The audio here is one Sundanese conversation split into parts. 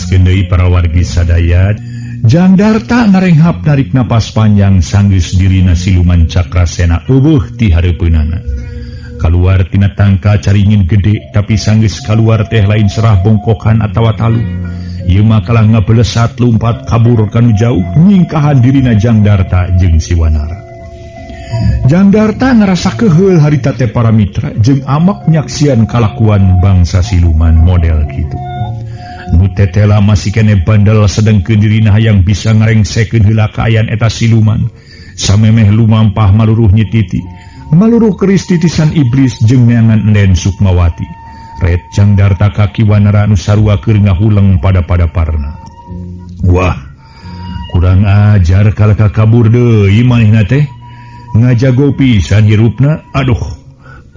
Dijelaskeun deui para wargi sadaya, Jangdarta ngarenghap narik napas panjang sanggeus dirina siluman Cakrasena eueuh ti hareupeunana. Kaluar tina tangka caringin gede tapi sanggeus kaluar teh lain serah bongkokan atawa talu. Ieu mah kalah ngabelesat lumpat kabur kanu jauh nyingkahan dirina Jangdarta jeung Siwanara. Jangdarta ngerasa keheul harita teh para mitra jeung amak nyaksian kalakuan bangsa siluman model kitu. Nu tetela masih kene bandel sedengkeun dirina hayang bisa ngarengsekeun heula kaayaan eta siluman. Samemeh lumampah maluruh nyititi, maluruh keris titisan iblis jeung neangan Enden Sukmawati. Red Jangdarta kaki Wanara anu sarua keur ngahuleng pada parna. Wah, kurang ajar kalaka kabur deui manehna teh. Ngajago pisan hirupna, aduh,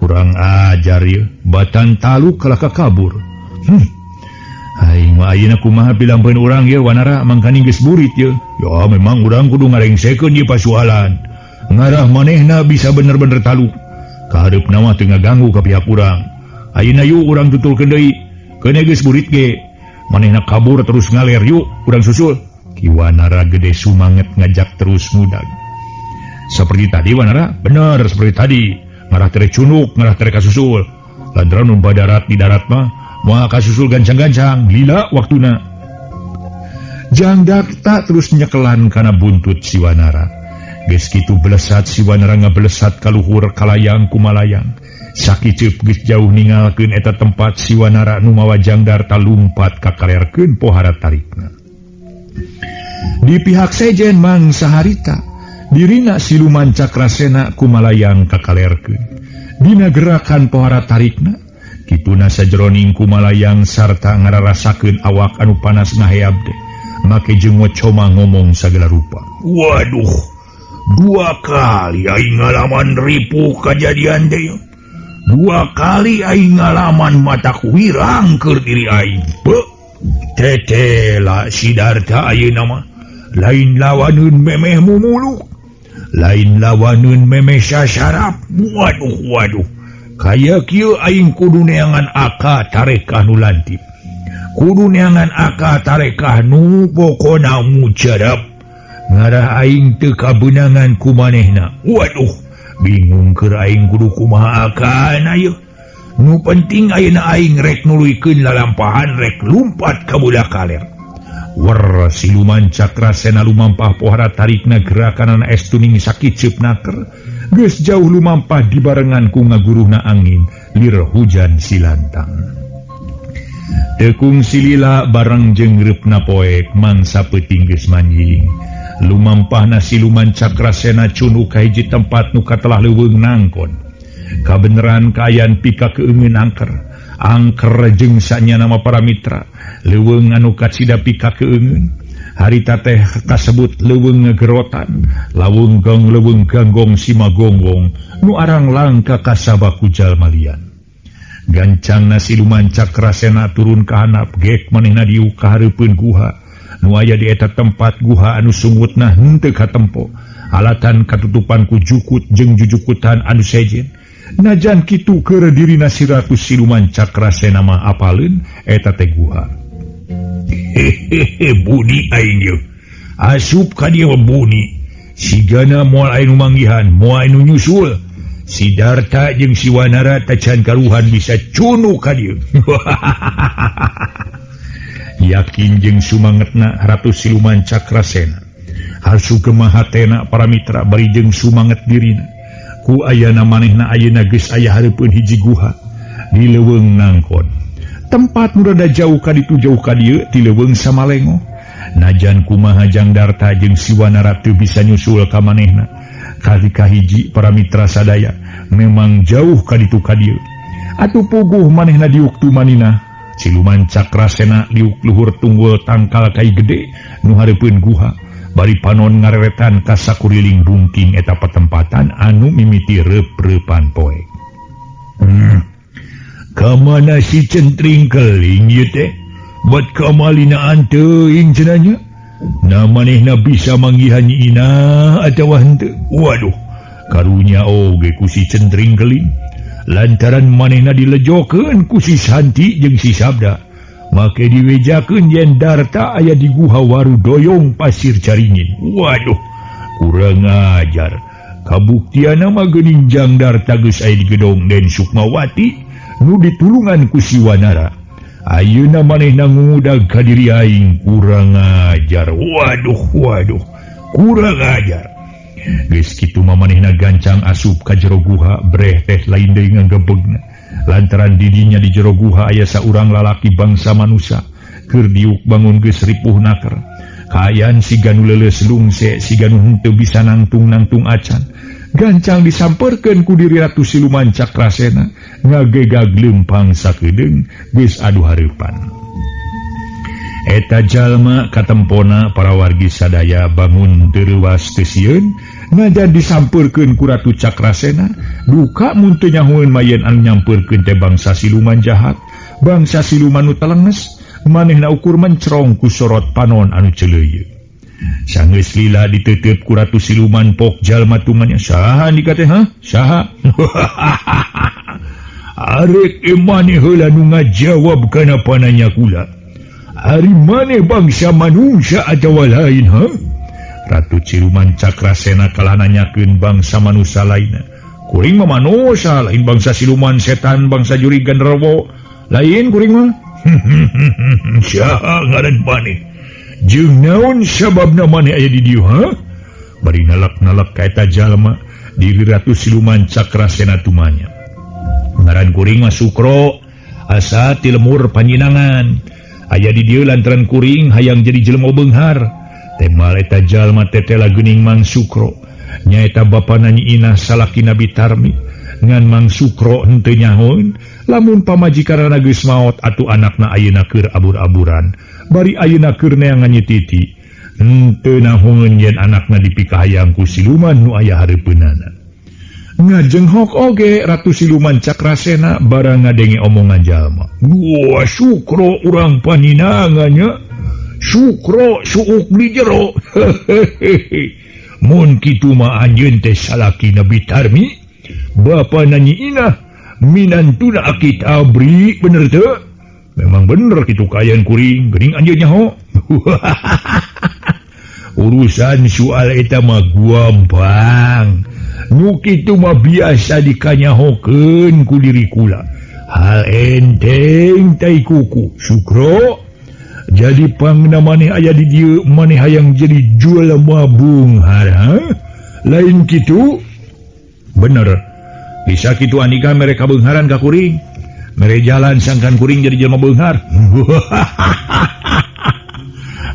kurang ajar ya, batan talu kalaka kabur. Aing mah ayeuna kumaha pilampeun urang ya Wanara mangkani geus burit ya. Ya memang urang kudu ngarengsekeun ieu pasualan. Ngarah manehna bisa bener-bener talu. Kahareupna mah teu ngaganggu ka pihak urang. Ayeuna yuk urang tutulkeun deui. Keun geus burit ge. Manehna kabur terus ngaler yuk, urang susul. Ki Wanara gede sumanget ngajak terus mudag. Seperti tadi Wanara, benar seperti tadi. Ngarah tere cunuk, ngarah tere kasusul. Lantaran numpa darat di darat mah, moal kasusul gancang-gancang, lila waktuna. Jangdarta terus nyekelan kana buntut si Wanara. Geus kitu belesat si Wanara ngabelesat kaluhur kalayang kumalayang. Sakiceup geus jauh ninggalkeun eta tempat si Wanara nu mawa Jangdarta lumpat kakalerkeun pohara tarikna. Di pihak sejen mangsa harita dirina siluman Cakrasena kumalayang kakalerkeun. Dina gerakan pohara tarikna, kituna sajroning kumalayang sarta ngararasakeun awak anu panas ngaheab de. Make jeung wacoma ngomong sagala rupa. Waduh, 2 kali aing ngalaman ripuh kajadian teh. 2 kali aing ngalaman matak wirang keur diri aing. Tetela Sidarta ayeuna mah lain lawaneun memeh mumuluk. Lain lawaneun memeh sasarap. Waduh, kaya kieu aing kudu neangan aka tarekah nu lantip. Kudu neangan aka tarekah nu pokona mujarab. Ngarah aing teu kabeunangan ku manehna. Waduh, bingung keur aing kudu kumaha akana ieu. Nu penting ayeuna aing rek nuluykeun lalampahan rek lumpat ka budak kaler. Wer siluman Cakrasena lumampah pohara tarikna gerakanana estuning sakiceup naker. Geus jauh lumampah dibarengan ku ngaguruhna angin lir hujan silantang. Tekung silila bareng jeung reupna poek mangsa peuting geus manjing. Lumampahna siluman Cakrasena cunuk ka hiji tempat nu katelah leuweung nangkon. Kabeneran kaayaan pika keungeun angker jeung sanya nama para mitra leuweung anu katsida pika keungeun. Harita teh kasebut leuweung ngegerotan, leuweung ganggong simagonggong nu arang langka kasabaku jalmalian. Gancangna siluman Cakrasena turun ka handap gek manehna diuk ka hareupeun guha nu aya di eta tempat guha anu sungutna henteu katempo alatan katutupan ku jukut jeung jujukutan anu sejen. Najan kitu keur dirina siratus siluman Cakrasena mah apaleun eta teh guha. Buni aing ieu. Asup ka dieu buni. Sigana moal aya nu manggihan, moal aya nu nyusul. Sidarta jeung si Wanara tacan karuhan bisa cunuk ka dieu. Yakin jeung sumangetna ratus siluman Cakrasena. Harsu gemah hatena para mitra bari jeung sumanget dirina. Ku ayana manehna ayeuna geus aya hareupeun hiji guha di leuweung nangkon. Tempat nu rada jauh ka ditu jauh ka dieu ti leuweung Samalengo. Najan kumaha Jangdarta jeung si Wanara teu bisa nyusul ka manehna. Kali kahiji para mitra sadaya memang jauh ka ditu ka dieu. Atuh puguh manehna diuk tu manina. Siluman Cakrasena diuk luhur tunggul tangkal kai gede nu hareupeun guha. Bari panon ngareretan ka sakuriling bungking eta patempatan anu mimiti reup-reupan poek. Kamana si centring keling ieu teh? Bat kamalinaan teuing cenanya? Na manehna bisa manggihan ina atawa henteu? Waduh, karunya oge ku si centring keling. Lantaran manehna dilejokeun ku si Santi jeung si Sabda. make diwejakeun yen Darta aya di guha waru doyong pasir caringin. Waduh, kurang ajar. Kabuktiana mah geuning Jang Darta geus aya di gedong Den Sukmawati nu ditulungan ku Siwanara. Ayeuna manehna ngudag ka diri aing, kurang ajar. Waduh, kurang ajar. Geus kitu mah manehna gancang asup ka jero guha, breh teh lain deui ngaggebegna. Lantaran didinya di jero guha aya saurang lalaki bangsa manusia keur diuk bangun geus ripuh naker. Kaayaan siga nu leuleus lungse, siga nu henteu bisa nangtung-nangtung acan. Gancang disamperkeun ku diri Ratu Siluman Cakrasena, ngagegag leumpang sakedeung geus adu hareupan. Eta jalma katempona para wargi sadaya bangun teu leuwas teu sieun, ngajan disampeurkeun ku Ratu Cakrasena, duka mun teu nyahoeun mayen anu nyampeurkeun teh bangsa siluman jahat, bangsa siluman nu telenges, manehna ukur mencrong ku sorot panon anu celeuyeuk. Sanggeus lila diteuteup ku Ratu Siluman pok jalma tumanya, "Saha nika teh, ha? Saha?" "Arek maneh heula nu ngajawab kana pananya kula. Ari maneh bangsa manusia atawa lain, ha?" Ratu Siluman Cakrasena kalah nanyakeun bangsa manusia lainna. "Kuring mah manusia, lain bangsa siluman setan, bangsa jurigan rewo. Lain kuring mah." "Saha ngaran maneh? Jeung naon sababna maneh aya di dieu, ha?" Bari nalak-nalak ka eta jalma, diri Ratu Siluman Cakrasena tumanya. "Ngaran kuring mah Sukro, asa ti lemur Panjinangan. Aya di dieu lantaran kuring hayang jadi jelema beunghar." Temal eta jalma tetela geuning Mang Sukro, nyaeta bapana Nyi Inah salaki Nabi Tarmi. Ngan Mang Sukro henteu nyahoeun lamun pamajikanna geus maot atuh anakna ayeuna keur abur-aburan, bari ayeuna keur neangan nyetiti. Henteu nahoeun yen anakna dipikahayang ku siluman nu aya hareupeunana. Ngajenghok oge Ratu Siluman Cakrasena barang ngadenge omongan jalma. "Wah, Sukro urang Paninangan nya. Sukro suuk di jero." "Mun kitu mah anjeun teh salaki Nabi Tarmi, bapa Nyi Inah, minantuna Aki Tabri, bener teu?" "Memang bener kitu kaayaan kuring, geuning anjeun nyaho." "Urusan soal eta mah gampang. Nu kitu mah biasa dikanyahokeun ku diri kula. Hal enteng tai kuku. Sukro, jadi pangna maneh aya di dieu, maneh hayang jadi jelema beunghar, ha? Lain kitu?" "Bener. Bisa kitu Andika mere kabeungharan ka kuring. Mere jalan sangkan kuring jadi jelema beunghar."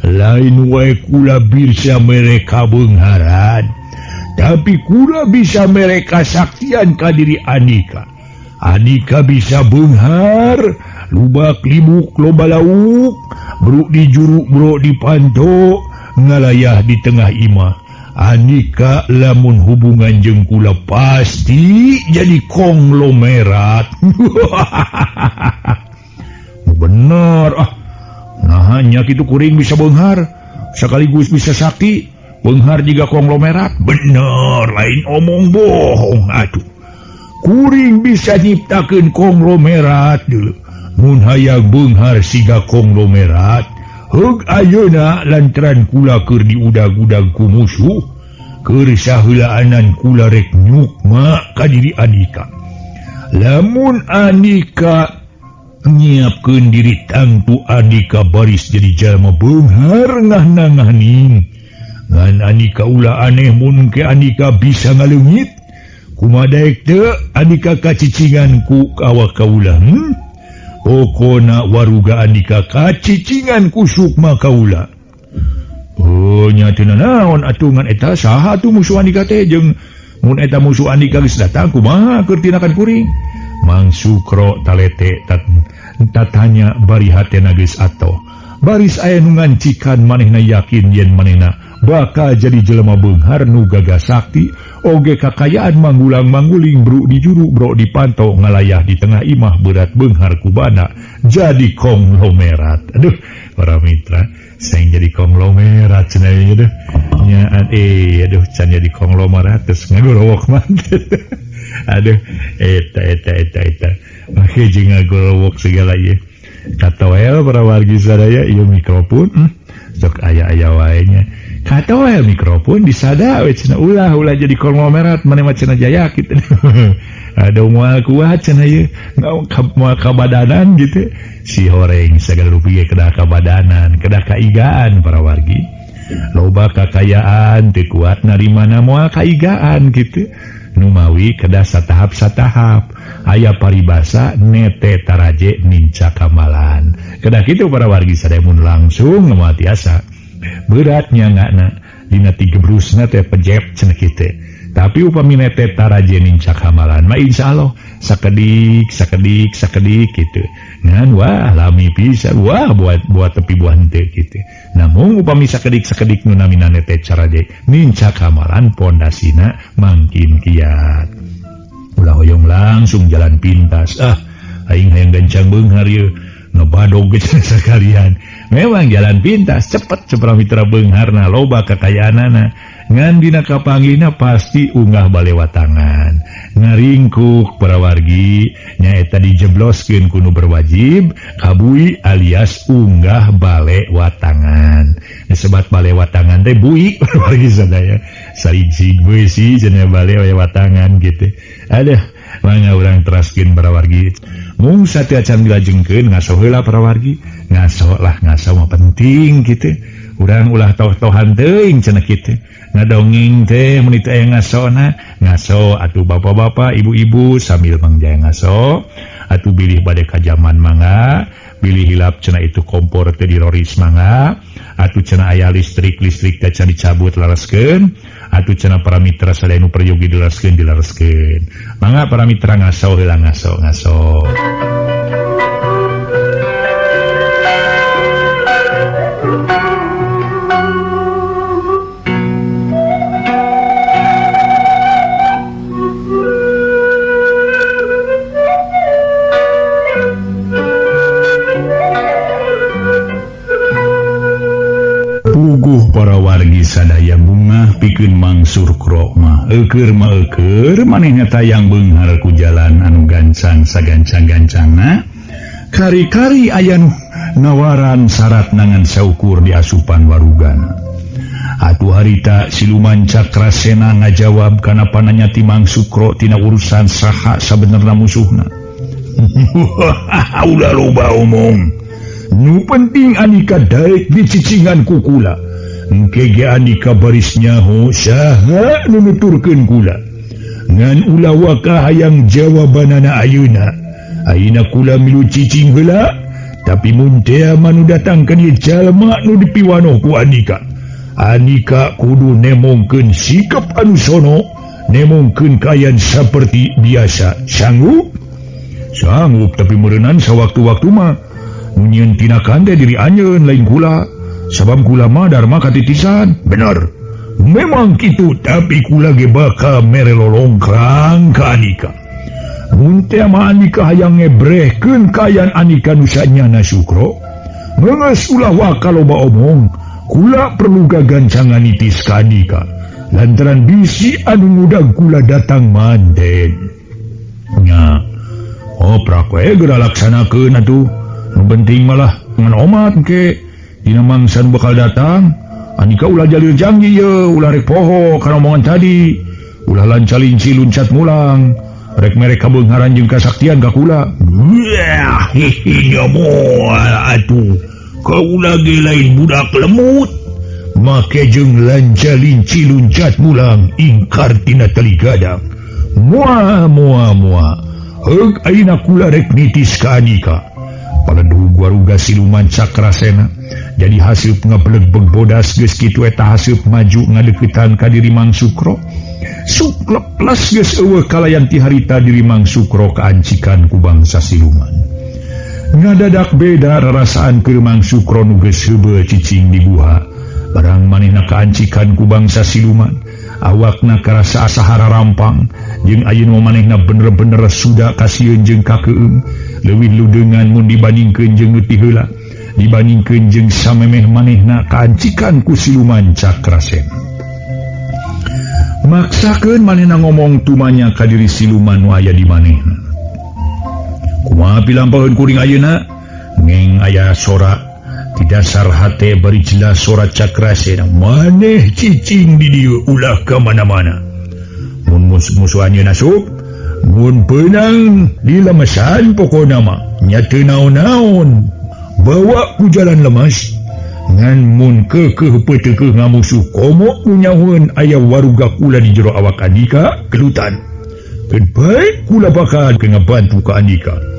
"Lain wae kula bisa mere kabeungharan, tapi kula bisa mere kasaktian ka diri Andika. Andika bisa beunghar, lubak libuk loba lauk, bruk di juru bro di panto, ngalayah di tengah imah. Andika lamun hubungan jeung kula pasti jadi konglomerat." "Bener ah. Nah nya kitu kuring bisa beunghar, sekaligus bisa sakti. Beunghar jiga konglomerat." "Bener, lain omong bohong atuh. Kuring bisa nyiptakeun konglomerat deuleu. Mun hayang beunghar siga konglomerat, heug ayeuna lantaran kula keur diudag-udag ku musuh, keur saheulaanan kula rek nyukma ka diri Andika. Lamun Andika nyiapkeun diri tangtu Andika baris jadi jalma beunghar ngahna-ngahning. Ngan Andika ulah aneh mun ke Andika bisa ngaleungit. Kumaha daek teu Andika kacicingan ku awak kaula, Pokona waruga Andika kacicingan ku Sukma kaula." "Oh, nya teu naon atuh ngan eta saha atuh musuh Andika teh, jeung mun eta musuh Andika geus datang kumaha keur tinakan kuring?" Mang Sukro talete tatanya bari hatena geus atoh. Baris aya nu ngancikan manehna yakin yen manehna bakal jadi jelema beunghar nu gagah sakti, oge kakayaan manggulang-mangguling bro di juru bro di panto, ngalayah di tengah imah berat beunghar kubana jadi konglomerat. Aduh, para mitra, saya jadi konglomerat cenah deh. Nya aduh can jadi konglomerat terus ngagorowok mantet. Aduh, eta. Make jeung ngagorowok segala ieu. Katoel para wargi sadaya ieu mikrofon sok aya-aya wae nya. Katoel mikrofon disada we cenah ulah jadi konglomerat mane mah cenah jaya kitu. Ada moal kuat cenah ieu moal kabadanan gitu. Si horeng sagala rupiah kedah kabadanan, kedah kaigaan para wargi. Loba kakayaan teu kuat narimana moal kaigaan gitu. Numawi kedah satahap-satahap aya paribasa nete taraje ninca kamalan kedah kitu para wargi sadaya mun langsung mah tiasa beratnya ngana dina tigebrusna teh pejep cenah kitu tapi upami nete taraje ninca kamalan mah insyaallah sakedik kitu ngan wah lami pisan wah buat tepi buah henteu kitu namun upami sakedik nu namina nete taraje ninca kamalan pondasina mangkin kiat ulah hoyong langsung jalan pintas aing hayang gancang beunghar ieu ngebadog ge sakalian memang jalan pintas cepet cepra mitra beungharna loba kakayaanana ngan dina kapanggihna pasti unggah bale watangan ngaringkuk para wargi nyaeta dijebloskeun kuno berwajib kabui alias unggah bale watangan disebut bale watangan teh buik para wargi sadaya sariji beusi cenah bale watangan gitu aduh mangga urang teraskeun para wargi mung sateu acan dilajengkeun ngaso heula para wargi ngaso mah penting gitu urang ulah toh-tohan teuing cenah kitu ngadongeng teh mun teu aya ngasona ngaso atuh bapak-bapak ibu-ibu sambil mangjaya ngaso atuh bilih bade ka zaman mangga bilih hilap cenah itu kompor teh diroris mangga atuh cenah aya listrik teh can dicabut laraskeun atuh cenah para mitra sadaya nu prayogi dilaraskeun mangga para mitra ngaso heula ngaso para wargi sadaya bunga pikeun mangsur krokma eukeur manehna tayang beunghar ku jalan anu gancang sagancang-gancangna kari-kari aya nawaran syarat nangan saukur di asupan warugana atuh harita siluman cakrasena ngajawab kana pananya ti Mang Sukro tina urusan saha sabenerna musuhna ulah loba omong nu penting anika daek dicicingan ku kula engke anika barisnya ho saha nu nuturkeun kula ngan ulah waka hayang jawabanana ayeuna kula milu cicing heula tapi mun teu manu datangkeun ieu jalma nu dipiwanoh ku anika kudu nemongkeun sikap anu sono nemongkeun kayan saperti biasa sanggup tapi meureunnan sawaktu-waktu mah nyieun tinakan teh diri anjeun lain kula sabab kula mah dharma katitisan bener memang kitu tapi kula ge bakal mere lolongkrang ka anika mun teh mah anika hayang ngebrehkeun kayan anika nu sanyana Sukro geus ulah waka loba omong kula perlu gagancangan nitis ka anika lantaran bisi anu ngudag kula datang manden nya oprak we geura laksanakeun atuh nu penting malah ngan omat ke dina mangsan bakal datang anika ulah jalir janji ye ulah rek poho kana omongan tadi ulah lancalinci luncat mulang rek mereka beungharan jeung kasaktian ka kula nya moal atuh kaula ge lain budak lemut make jeung lancalinci luncat mulang ingkar tina tali gadang moal heug ayeuna kula rek nitis ka anika paleduh waruga siluman cakrasena jadi hasil ngabeleg bodas geus kitu eta hasil maju ngadeuketan ka diri Mang Sukro sukleplas geus eueuh kalayan ti harita diri Mang Sukro kaancikan ku bangsa siluman ngadadak beda rarasaan keur Mang Sukro nu geus heubeul cicing di buha barang manehna kaancikan ku bangsa siluman awakna karasa sahara rampang jeung ayeuna manehna bener-bener suda kasieun jeung kakeueung leuwih ludeungan mun dibandingkeun jeung nu ti heula dibandingkeun jeung samemeh manehna kaancikan ku siluman cakrasena maksakeun manehna ngomong tumanya ka diri siluman nu aya di manehna kumaha pilampaheun kuring ayeuna Dongeng ayah sora di dasar hati beri jelas sora Cakrasena maneh cicing di dia ulah ke mana-mana. Mun musuhannya nasuk, mun benang di lemesan pokok nama nyata naon-naon bawa ku jalan lemas ngan mun kekeh peteke ngamusuh komok munyahun ayah waruga kula di jero awak Andika kedutan ken baik kula bakal ke ngabantu ka Andika.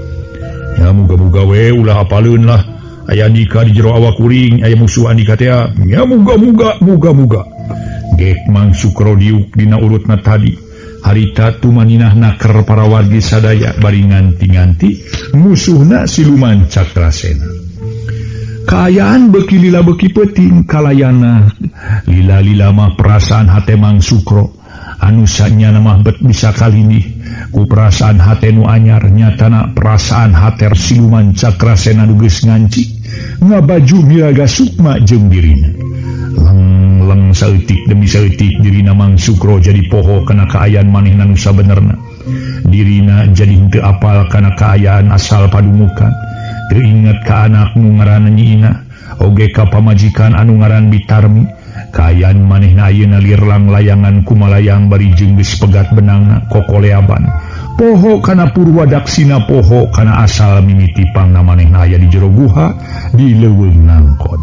Ya muga-muga we ulah apaleun lah aya Andika di jero awak kuring aya musuh Andika teh ya muga-muga gek Mang Sukro diuk dina urutna tadi harita tumaninah naker para wargi sadaya bari nganti-nganti musuhna siluman Cakrasena. Kaayaan beki lila beki peting kalayana lila-lila mah perasaan hate Mang Sukro anu sanyana mah bet bisa kalini ku perasaan hate nu anyar nyatana perasaan hater siluman Cakrasena nu geus nganci ngabaju miraga sukma jeung dirina. Leng saeutik demi saeutik dirina Mang Sukro jadi poho kana kaayaan manehna nu sabenerna. Dirina jadi henteu apal kana kaayaan asal padumukan. Teu inget ka anak nu ngaranna Nyi Ina, oge ka pamajikan anu ngaran Bitarmi. Kaayaan manehna ayeuna lirlang layangan kumalayang bari jeung geus pegat benangna kokoleaban. Poho kana purwadaksina poho kana asal mimiti pangna manehna aya di jero guha di leuweung nangkon.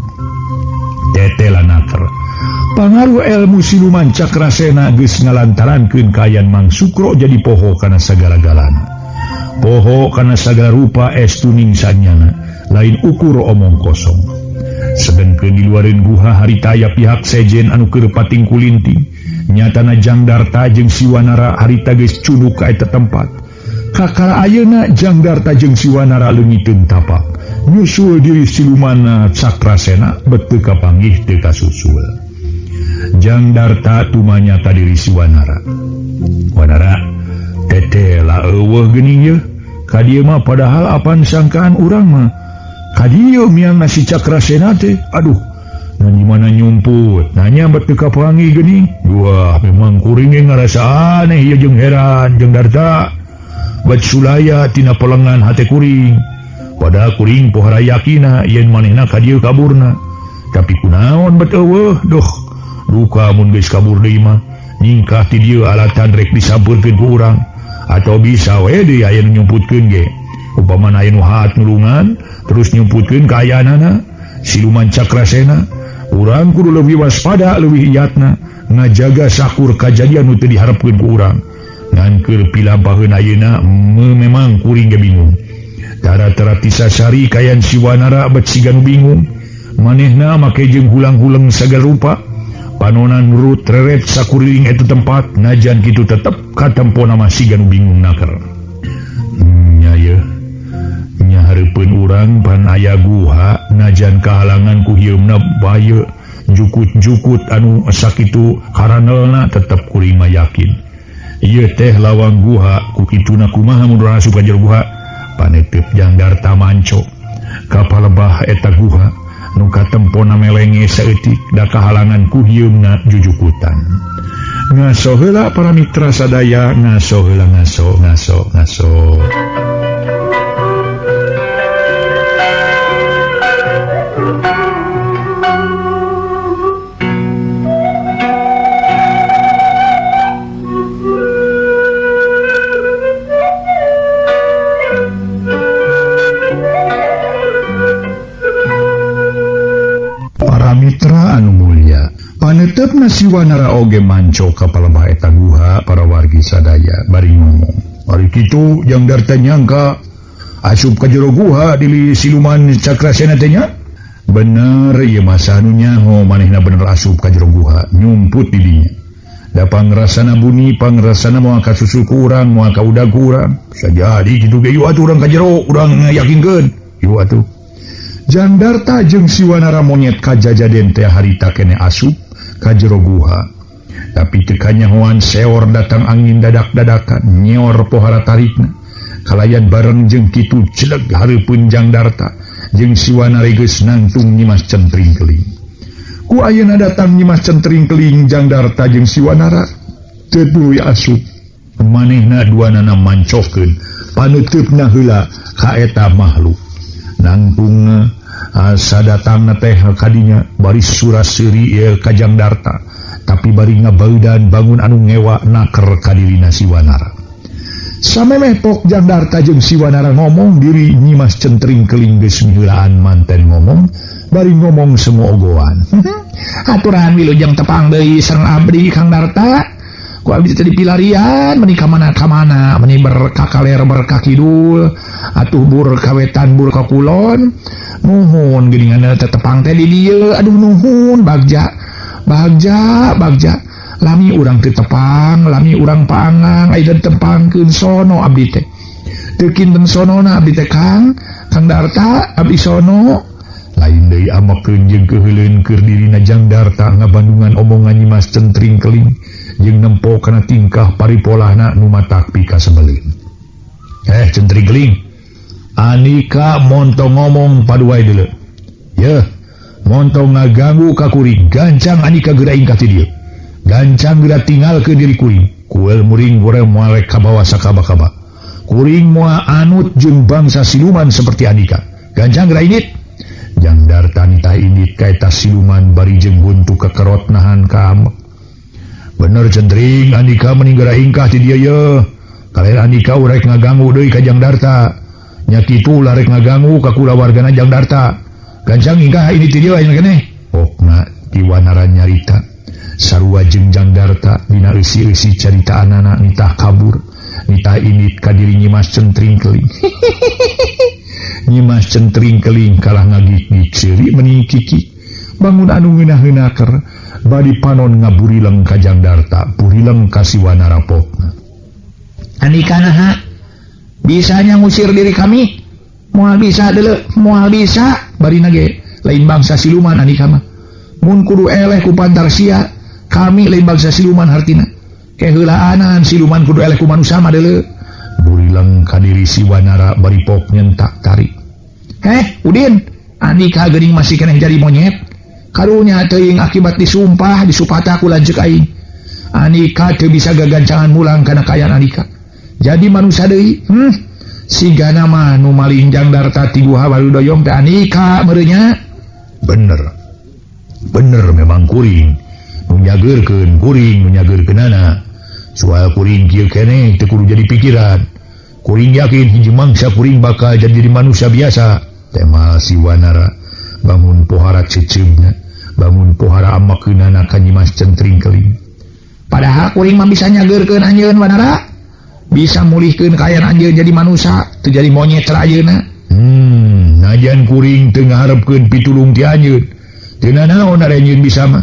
Tetela naker. Pangaruh ilmu siluman Cakrasena geus ngalantarankeun kaayaan Mang Sukro jadi poho kana sagala-galana. Poho kana sagala rupa estuning sanyana lain ukur omong kosong. Sedengkeun di luareun guha harita aya pihak sejen anu keur pating kulinting nyatana Jangdarta jeung Siwanara harita geus cunduk ka eta tempat. Kakara ayeuna Jangdarta jeung Siwanara leungiteun tapak nyusul diri siluman Cakrasena bet teu kapanggih teu kasusul. Jangdarta tumanyata diri Siwanara. Wanara tetela eueuh geuning ye ka dieu mah padahal apan sangkaan urang mah ka dieu miang si Cakrasena teh aduh na dimana nyumput nanya bet teu kapanggih geuning. Wah memang kuring ge ngarasa aneh ieu jeung heran jeung Darta bet sulaya tina pelengan hate kuring padahal kuring pohara yakina yen manehna ka dieu kaburna tapi kunaon bet eueuh doh duka mun geus kabur deui mah nyingkah ti dieu alatan rek disampeurkeun ku urang atau bisa we deui aya nu nyumputkeun ge upamana aya nu haat nulungan terus nyumputkeun kaayaanana siluman Cakrasena urang kudu leuwih waspada leuwih iyatna ngajaga sakur kajadian nu teu diharepkeun ku urang ngan keur pilampaheun ayeuna memang kuring ge bingung tara-tara tisasari kayan Siwanara bet siga nu bingung manehna make jeung hulang-hulang sagala rupa panonan nurut reret sakuriling eta tempat najan kitu tetep katempona mah siga nu bingung naker. Nya ye nya hareupeun urang pan aya guha najan kahalangan ku hieumna baye jukut-jukut anu sakitu haranelna tetep kuring mah yakin ieu teh lawang guha ku kituna kumaha mun urang asup ka jero guha panetep Jangdarta manco ka palebah eta guha nu katempona melenge saeutik da kahalangan ku hieumna jujukutan. Ngaso heula para mitra sadaya, ngaso heula ngaso. Panetepna Siwanara oge manco ka palebah eta guha para wargi sadaya bari ngomong. Ari kitu Jangdarta nyangka asup ka jero guha di siluman Cakrasena teh nya. Bener ieu mah sanu nyaho manehna bener asup ka jero guha nyumput di dinya. Da pangrasana bunyi pangrasana moal ka susul ku urang moal ka udag ku urang. Sajadi kitu ge ieu atuh urang ka jero urang yakinkeun. Ieu atuh. Jangdarta jeung Siwanara monyet kajajaden teh harita kene asup ka jero guha tapi teu kanyahoan seor datang angin dadak-dadakan nyeor pohara tarikna kalayan bareng jeung kitu celeg hareupeun Jangdarta jeung Siwanara geus nangtung nyimas centring keling ku ayeuna datang nyimas centring keling Jangdarta jeung Siwanara teu tuluy asup manehna duanana mancokeun paneutupna heula ka eta makhluk nangtung asa datang teh kadinya baris surasiri Kajang Darta tapi bari ngabaudan bangun anu ngewa naker kadirina Siwanara samemeh pok Jang Darta jeung Siwanara ngomong diri Nyimas Centring keling geus miheulaan manten ngomong bari ngomong semua ogoan aturan wilujeng tepang deui sareng abdi Kang Darta ku abdi teh dipilarian meuni ka mana meuni berkakaler berkakidul atuh bur kawetan bur ka kulon nuhun geuningan teh tepang teh di dieu aduh nuhun bagja lami urang teu tepang lami urang paangang aya tepangkeun sono abdi teh teu kinten sonona abdi teh Kang Darta abdi sono lain deui amakeun jeung keheuleun keur dirina Jang Darta ngabandungan omongan Nyimas Centring keling jeung nempo kana tingkah paripolahna nu matak pika sebelin. Centring keling, Anika montong ngomong paduai deuleu. Yeuh, montong ngaganggu ka kuring, gancang Anika geura ingkah ti dieu. Gancang geura tinggalkeun diri kuring. Kuel muring goreng moal ka bawah sakaba-kaba. Kuring moal anut jeung bangsa siluman seperti Anika. Gancang geura init. Jang Darta nitah init ka eta siluman bari jeung huntu kekerot nahan ka amek. Bener Centring, Anika meninggal ingkah ti dieu ye. Kalian Anika urek ngaganggu deui ka Jang Darta. Nya kitu larek ngaganggu ka kulawargana Jang Darta. Gancang ingkah ini ti dieu aya keneh. Pokna ti Wanara nyarita. Sarua jeung Jang Darta dina eusi-eusi caritaanana nitah kabur. Nitah init ka diri Nyimas Centring keling. Nyimas Centring keling kalah ngagik-gik seuri meni kiki. Bangun anu ngeunah-ngeunaker badi panon ngaburileng ka Jang Darta, burileng ka Siwanara pokna. Anika naha? Bisanya ngusir diri kami? Moal bisa deuleu, moal bisa barina ge lain bangsa siluman Anika mah. Mun kudu eleh ku pantar sia, kami lain bangsa siluman hartina. Keheulaanan siluman kudu eleh ku manusia mah deuleu. Burileng ka diri Siwanara bari pok nyentak tarik. Udin, Anika geuning masih keneh jadi monyet. Karunya teuing akibat disumpah disupata ku lanceuk aing. Anika teu bisa gagancangan mulang kana kaayaan Anika. Jadi manusia deui. Sigana mah nu maling Jang Darta ti Guha Waludoyong teh Anika meureunnya. Bener memang kuring. Nu nyageurkeun kuring nu nyageurkeunana. Soal kuring kieu keneh teu kudu jadi pikiran. Kuring yakin hiji mangsa kuring bakal jadi manusia biasa. Tema Siwanara bangun pohara ceceumna, bangun pohara amakeunana ka Nyimas Centring keling. Padahal kuring mah bisa nyageurkeun anjeun Wanara, bisa mulihkeun kaayaan anjeun jadi manusia, teu jadi monyet teh ayeuna. Najan kuring teu ngaharepkeun pitulung ti anjeun. Teu naon are anjeun bisa mah.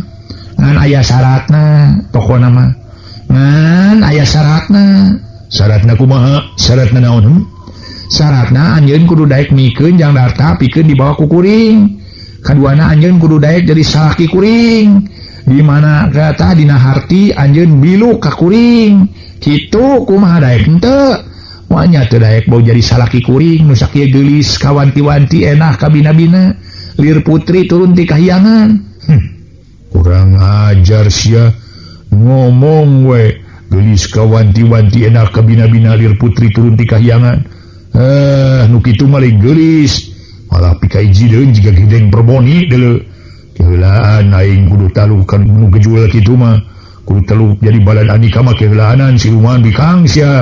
Ngan aya syaratna, pokona mah. Ngan aya syaratna. Syaratna kumaha? Syaratna naon? Syaratna anjeun kudu daek mikeun Jang Darta pikeun dibawa ku kuring. Kaduana anjeun kudu daek jadi salaki kuring. Di mana kata dina harti anjeun bilu ka kuring. Kitu kumaha daek henteu. Moal nya teu daek bau jadi salaki kuring nu sakieu geulis kawanti-wanti enah ka bina-bina. Lir putri turun ti kahyangan. Kurang ajar sia ngomong we geulis kawanti-wanti enah ka bina-bina lir putri turun ti kahyangan. Nu kitu mah lain geulis malah pikai jideun jiga gideng perboni deuleu. Keheulaan aing kudu taluk kan nu gejual kitu mah kudu taluk jadi balad Anika mah keheulaanan siluman bikang sia.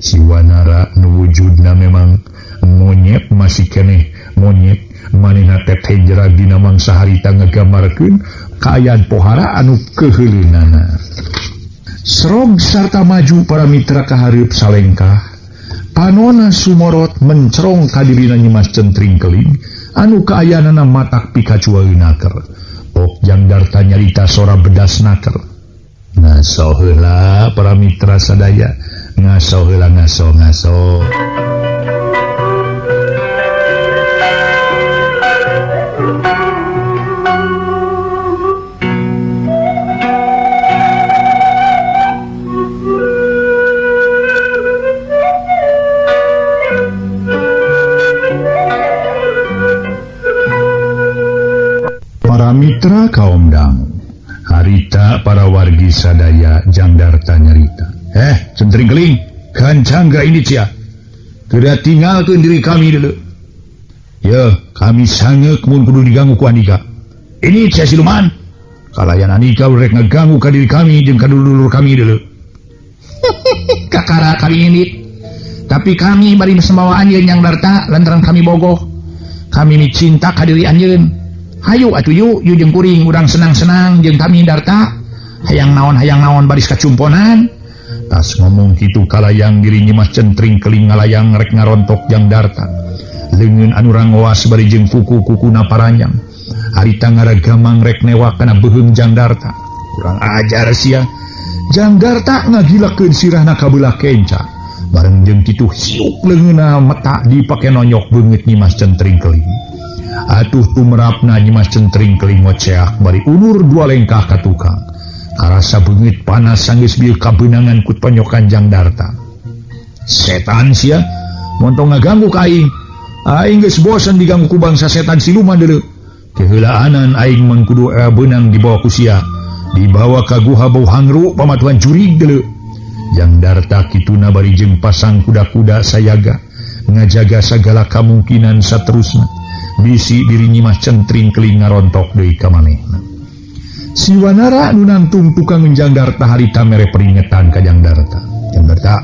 Siwanara nu wujudna memang monyet masih keneh monyet manehna teteh jerag dina mangsa harita ngagambarkeun kaayaan pohara anu keheuleunana. Srog sarta maju para mitra ka hareup salengkah. Panona sumorot mencerong kadirina Nyimas Centring keling anu kaayanana matak pikacu eunaker. Pok Jang Darta nyarita sora bedas naker. Ngaso heula para mitra sadaya, ngaso heula ngaso. Mitra kaum dangu harita para wargi sadaya Jang Darta nyarita. Centring keling gancang ga ini cia. Geura tinggalkeun diri kami dulu. Ya kami sangat kudu diganggu ku Andika. Ini Cai Siluman kalayan Andika rek ngaganggu ka diri kami jeung ka dulur kami dulu. Kakara kami ini tapi kami bari sembawa anjeun yang darta lantaran kami bogoh kami mi cinta ka diri anjeun. Hayu atuh yu jeung kuring urang senang-senang jeung kami darta hayang naon baris kacumponan. Tas ngomong kitu kalayang diri nyimas centring keling ngalayang rek ngarontok jang darta leungeun anu rangoas bari jeung kuku-kukuna paranjang harita ngaragamang rek newak kana beuheung jang darta. Kurang ajar sia jang darta ngagilakeun sirahna ka beulah kenca bareng jeung kitu hiuk leungeunna mata dipake nonyok beungeut nyimas centring keling. Atuh tumrapna nyimas centring keling ngoceak bari ulur dua lengkah ka tukang karasa beungeut panas sanggeus bieu kabeunangan ku panyokan jang darta. Setan sia montong ngaganggu ka aing geus bosen diganggu ku bangsa setan siluman deuleu. Keheulaanan aing mangkudu beunang dibawa ku sia dibawa ka guha bau hangru pamatuan jurig deuleu. Jang darta kituna bari jeung pasang kuda-kuda sayaga ngajaga sagala kemungkinan saterusna bisi diri nyimas centring keling ngarontok deui ka manehna. Si Wanara nu nangtung tukang jang darta harita mere peringetan ka jang darta. Jang darta,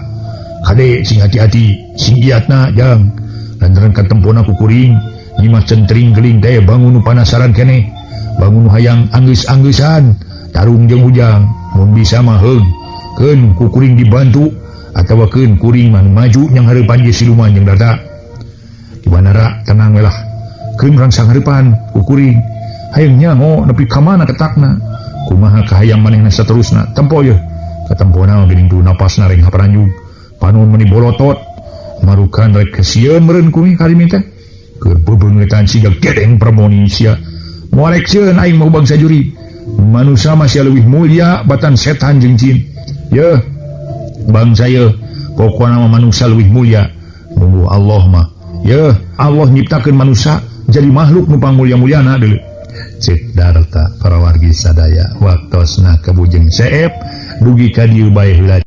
hade sing hati-hati, sing giatna jang. Lantaran katempona ku kuring, nyimas centring keling teh bangun nu panasaran keneh. Bangun nu hayang anggeus-anggeusan, tarung jeung ujang, mun bisa mah heug. Keun ku kuring dibantu atawa keun kuring mah maju nyang hareupan ge siluman jang darta. Ki Wanara tenang we lah. Keun rangsang hareupan ku kuring. Hayang nyango nepi ka mana ketakna kumaha kahayang manehna saterusna tempo ye katempona geuning tu napasna reng haparanjung panon meni bolotot marukan rek kesieun meureun kuring kalimi teh keur bebeungetan siga gedeng permoni sia moal rek sieun aing mah bangsa juri manusia masih leuwih mulia batan setan jeung jin ye bangsa ye pokona mah manusia leuwih mulia nunggu Allah mah ye Allah nyiptakeun manusia jadi makhluk nu pangmulia-muliana deuleu. Cek darta para wargi sadaya waktosna kabujeng seep dugi ka dieu bae heula